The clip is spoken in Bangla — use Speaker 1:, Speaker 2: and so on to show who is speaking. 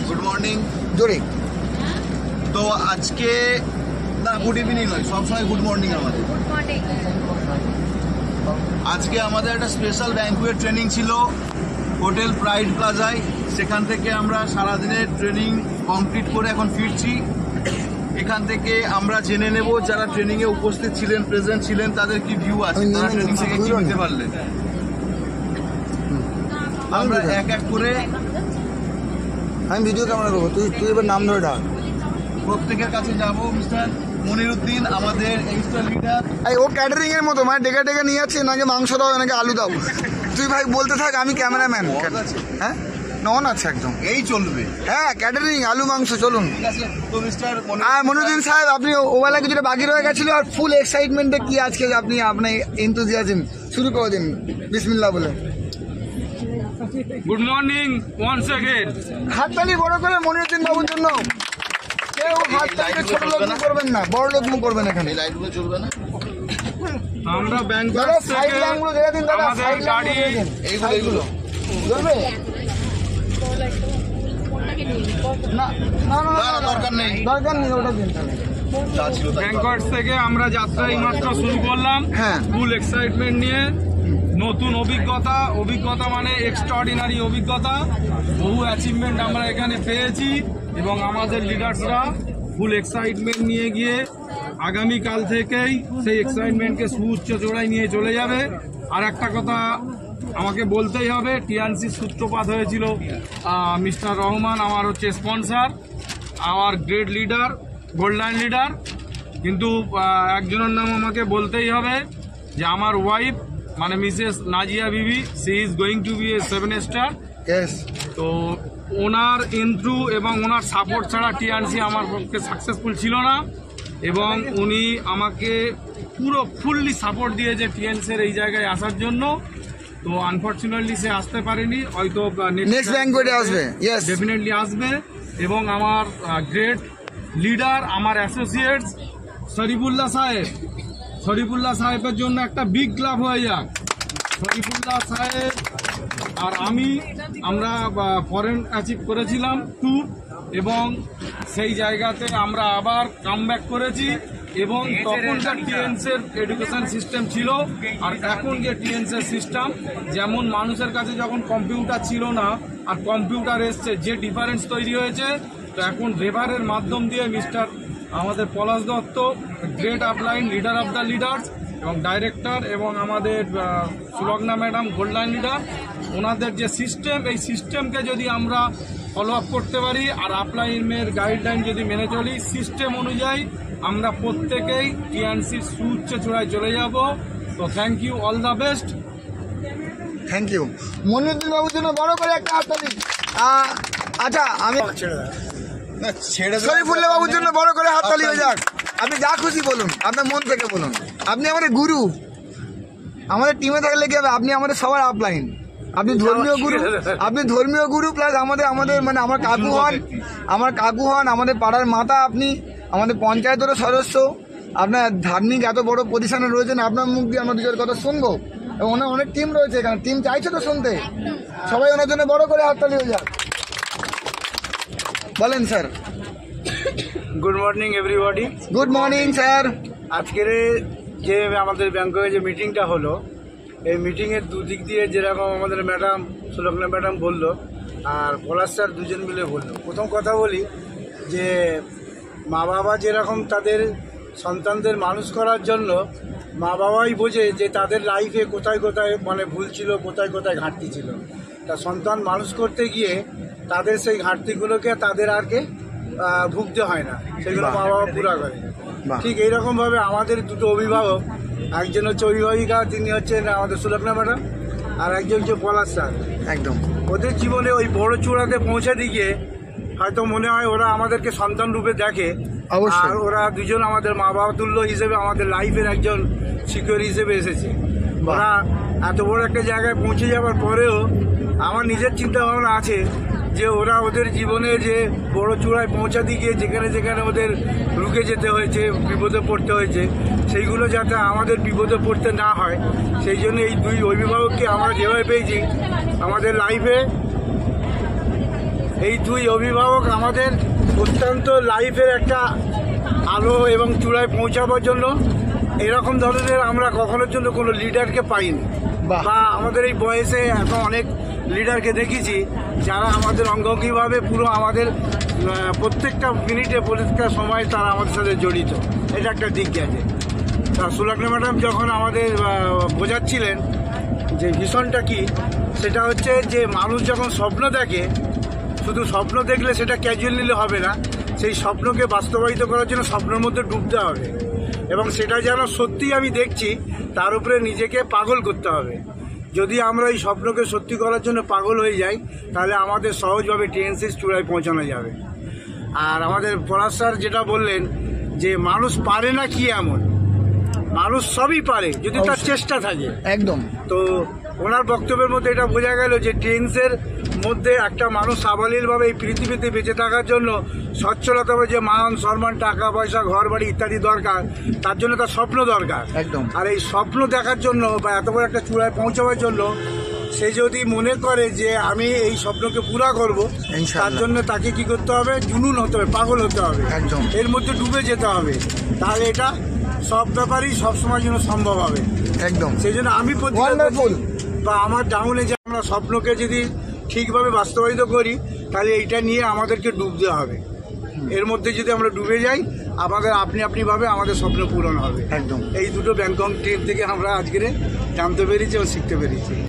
Speaker 1: গুড মর্নিং
Speaker 2: জোরে।
Speaker 1: তো আজকে না গুড ইভিনিং নয়, সবসময় গুড মর্নিং আমাদের। আজকে আমাদের একটা স্পেশাল ব্যাংকুয়েট ট্রেনিং ছিল হোটেল প্রাইড প্লাজায়। সেখান থেকে আমরা সারাদিনের ট্রেনিং কমপ্লিট করে এখন ফিরছি। এখান থেকে আমরা জেনে নেব যারা ট্রেনিংয়ে উপস্থিত ছিলেন, প্রেজেন্ট ছিলেন, তাদের কি ভিউ আছে, তারা ট্রেনিং থেকে কি নিতে পারলেন। আমরা এক এক করে
Speaker 2: আমি ভিডিও ক্যামেরা করবো, তুই এবার নাম ধরে ডাক।
Speaker 1: প্রত্যেকের কাছে যাবো। মিস্টার মনিরুদ্দিন আমাদের এক্সট্রা লিডার।
Speaker 2: ও ক্যাটারিং এর মতো, মানে ডেকে ডেকে নিয়ে যাচ্ছে, নাকি মাংস দাও নাকি আলু দাও। তুই ভাই বলতে থাক, আমি ক্যামেরাম্যান। হ্যাঁ নন আছে একদম,
Speaker 1: এই চলবে।
Speaker 2: হ্যাঁ ক্যাটারিং আলু মাংস চলুন।
Speaker 1: ঠিক আছে। তো মিস্টার
Speaker 2: মনিরুদ্দিন সাহেব, আপনি ওবেলা কিছুটা বাকি রয়ে গেছিল, আর ফুল এক্সাইটমেন্টে কি আজকে আপনি আপনার এনথুজিয়াজম শুরু করে দিন বিসমিল্লাহ বলে।
Speaker 3: Good morning once again.
Speaker 2: হাততালি বড় করে মনিরুদ্দিন বাবুর জন্য। কেউ হাততালি ছোট লোক করবেন না, বড় লোক করবেন এখানে।
Speaker 1: লাইটগুলো চলবে না।
Speaker 3: আমরা ব্যাংকক
Speaker 2: দাদা
Speaker 3: থেকে
Speaker 2: সাইড লাইনগুলো দেখে দিন, দাদা
Speaker 3: আমাদের
Speaker 2: সাইড
Speaker 3: গাড়ি
Speaker 1: এইগুলো
Speaker 2: চলবে না? না না
Speaker 1: না, না, দরকার নেই।
Speaker 2: দরকার নেই, ওটা দিন তাহলে।
Speaker 1: যা ছিল তাই।
Speaker 3: ব্যাংকক থেকে আমরা যাত্রা এইমাত্র শুরু করলাম।
Speaker 2: হ্যাঁ।
Speaker 3: ফুল এক্সাইটমেন্ট নিয়ে, নতুন অভিজ্ঞতা মানে এক্সট্রাঅর্ডিনারি অভিজ্ঞতা, বহু অ্যাচিভমেন্ট আমরা এখানে পেয়েছি এবং আমাদের লিডার্সরা ফুল এক্সাইটমেন্ট নিয়ে গিয়ে আগামীকাল থেকেই সেই এক্সাইটমেন্টকে সুউচ্চ চূড়ায় নিয়ে চলে যাবে। আর একটা কথা আমাকে বলতেই হবে, টিএনসি সূত্রপাত হয়েছিল মিস্টার রহমান আমার হচ্ছে স্পন্সর, আমার গ্রেট লিডার, গোল্ডেন লিডার। কিন্তু একজনের নাম আমাকে বলতেই হবে যে আমার ওয়াইফ মানে Mrs Nazia Bibi, she is going to be a 7 star. তো ওনার ইন্ট্রু এবং ওনার সাপোর্ট ছাড়া টিএনসি আমার পক্ষে সাকসেসফুল ছিল না, এবং উনি আমাকে পুরো ফুললি সাপোর্ট দিয়েছে টিএনসির এই জায়গায় আসার জন্য। তো আনফর্চুনেটলি সে আসতে পারেনি, হয়তো
Speaker 2: নেক্সট ব্যাংকুয়েটে আসবে। ইয়েস,
Speaker 3: ডেফিনেটলি আসবে। এবং আমার গ্রেট লিডার, আমার অ্যাসোসিয়েটস শরীফুল্লাহ সাহেবের জন্য একটা বিগ ক্লাব হয়ে যাক। শরীফুল্লাহ সাহেব আর আমরা ফরেন অ্যাচিভ করেছিলাম ট্যুর, এবং সেই জায়গাতে আমরা আবার কামব্যাক করেছি। এবং তখনকার টিএনসির এডুকেশন সিস্টেম ছিল আর এখন যে টিএনসির সিস্টেম, যেমন মানুষের কাছে যখন কম্পিউটার ছিল না আর কম্পিউটার এসছে, যে ডিফারেন্স তৈরি হয়েছে। তো এখন রেভারের মাধ্যম দিয়ে মিস্টার আমাদের Palash Dutta, great upline leader of the leaders এবং ডাইরেক্টর, এবং আমাদের সুলগ্না ম্যাডাম গোল্ডেন লিডার, ওনাদের যে সিস্টেম, এই সিস্টেমকে যদি আমরা ফলো আপ করতে পারি আর আপলাইনের গাইডলাইন যদি মেনে চলি, সিস্টেম অনুযায়ী আমরা প্রত্যেকেই টিএনসির সুউচ্চ চূড়ায় চলে যাব। তো thank you, all the best.
Speaker 2: Thank you Moniruddin বাবুর জন্য বড় করে একটা হাততালি। আচ্ছা, আমি শরীফুল্লাহ বাবুর জন্য বড় করে হাততালি হয়ে যাক। আপনি যা খুশি বলুন, আপনার মন থেকে বলুন। আপনি আমাদের গুরু, আমাদের টিমে থাকলে কি হবে, আপনি আমাদের সবার আপলাইন। আপনি ধর্মীয় গুরু প্লাস আমাদের মানে আমার কাকু হন, আমাদের পাড়ার মাতা আপনি, আমাদের পঞ্চায়েতেরও সদস্য। আপনার ধার্মিক এত বড় পজিশনে রয়েছেন, আপনার মুখ দিয়ে আমরা দুজনের কথা শুনবো। এবং ওনার অনেক টিম রয়েছে এখানে, টিম চাইছে তো শুনতে। সবাই ওনার জন্য বড় করে হাততালি হয়ে যাক। বলেন sir.
Speaker 4: Good morning everybody.
Speaker 2: Good morning sir.
Speaker 4: আজকের যে আমাদের ব্যাংককে যে মিটিংটা হলো, এই মিটিংয়ের দুদিক দিয়ে যেরকম আমাদের ম্যাডাম সুলগ্না ম্যাডাম বললো আর পলাশ স্যার দুজন মিলে বললো। প্রথম কথা বলি যে মা বাবা যেরকম তাদের সন্তানদের মানুষ করার জন্য মা বাবাই বোঝে যে তাদের লাইফে কোথায় কোথায় মানে ভুল ছিল, কোথায় কোথায় ঘাটতি ছিল। তা সন্তান মানুষ করতে গিয়ে তাদের সেই ঘাটতিগুলোকে তাদের আরকে ভুগতে হয় না, সেগুলো মা বাবা পুরা করে। ঠিক এইরকমভাবে আমাদের দুটো অভিভাবক, একজন হচ্ছে অভিভাবিকা, তিনি হচ্ছেন আমাদের সুলগ্না ম্যাডাম, আর একজন হচ্ছে পলাশ স্যার।
Speaker 2: একদম
Speaker 4: ওদের জীবনে ওই বড় চূড়াতে পৌঁছাতে গিয়ে হয়তো মনে হয় ওরা আমাদেরকে সন্তান রূপে দেখে, আর ওরা দুজন আমাদের মা বাবা তুল্য হিসেবে আমাদের লাইফের একজন সিকিউর হিসেবে এসেছে। ওরা এত বড় একটা জায়গায় পৌঁছে যাওয়ার পরেও আমার নিজের চিন্তা ভাবনা আছে যে ওরা ওদের জীবনে যে বড় চূড়ায় পৌঁছাতে গিয়ে যেখানে যেখানে ওদের রুকে যেতে হয়েছে, বিপদে পড়তে হয়েছে, সেইগুলো যাতে আমাদের বিপদে পড়তে না হয়, সেই জন্য এই দুই অভিভাবককে আমরা যেভাবে পেয়েছি আমাদের লাইফে এই দুই অভিভাবক আমাদের অত্যন্ত লাইফের একটা আলো এবং চূড়ায় পৌঁছাবার জন্য এরকম ধরনের আমরা কখনোর জন্য কোনো লিডারকে পাইনি।
Speaker 2: বাহ।
Speaker 4: বা আমাদের এই বয়সে এখন অনেক লিডারকে দেখেছি যারা আমাদের অঙ্গভঙ্গিভাবে পুরো আমাদের প্রত্যেকটা মিনিটে প্রত্যেকটা সময় তারা আমাদের সাথে জড়িত। এটা একটা দিক গেছে। তা সুলগ্না ম্যাডাম যখন আমাদের বোঝাচ্ছিলেন যে ভীষণটা কি, সেটা হচ্ছে যে মানুষ যখন স্বপ্ন দেখে, শুধু স্বপ্ন দেখলে সেটা ক্যাজুয়াল নিলে হবে না, সেই স্বপ্নকে বাস্তবায়িত করার জন্য স্বপ্নের মধ্যে ডুবতে হবে এবং সেটা যেন সত্যি আমি দেখছি তার উপরে নিজেকে পাগল করতে হবে। যদি আমরা এই স্বপ্নকে সত্যি করার জন্য পাগল হয়ে যাই তাহলে আমাদের সহজভাবে টিএনসির চূড়ায় পৌঁছানো যাবে। আর আমাদের পলাশ স্যার যেটা বললেন যে মানুষ পারে না কি এমন, মানুষ সবই পারে যদি তার চেষ্টা থাকে।
Speaker 2: একদম।
Speaker 4: তো ওনার বক্তব্যের মধ্যে এটা বোঝা গেল যে টেন্সের মধ্যে একটা মানুষ সাবলীলভাবে এই পৃথিবীতে বেঁচে থাকার জন্য সচ্ছলতা, যে মান সম্মান, টাকা পয়সা, ঘর বাড়ি ইত্যাদি দরকার, তার জন্য তার স্বপ্ন দরকার।
Speaker 2: একদম।
Speaker 4: আর এই স্বপ্ন দেখার জন্য বা এত বড় একটা চূড়ায় পৌঁছাবার জন্য সে যদি মনে করে যে আমি এই স্বপ্নকে পুরা করব,
Speaker 2: ইনশাআল্লাহ।
Speaker 4: তার জন্য তাকে কি করতে হবে? জুনুন হতে হবে, পাগল হতে হবে,
Speaker 2: একদম।
Speaker 4: এর মধ্যে ডুবে যেতে হবে। তাহলে এটা সব ব্যাপারই সবসময় জন্য সম্ভব হবে।
Speaker 2: একদম।
Speaker 4: সেই জন্য আমি
Speaker 2: Wonderful।
Speaker 4: বা আমার ডাউনে যে আমরা স্বপ্নকে যদি ঠিকভাবে বাস্তবায়িত করি তাহলে এইটা নিয়ে আমাদেরকে ডুবতে হবে। এর মধ্যে যদি আমরা ডুবে যাই আমাদের আপনিভাবে আমাদের স্বপ্ন পূরণ হবে।
Speaker 2: একদম।
Speaker 4: এই দুটো ব্যাংকক ট্রিপ থেকে আমরা আজকে জানতে পেরেছি ও শিখতে পেরেছি।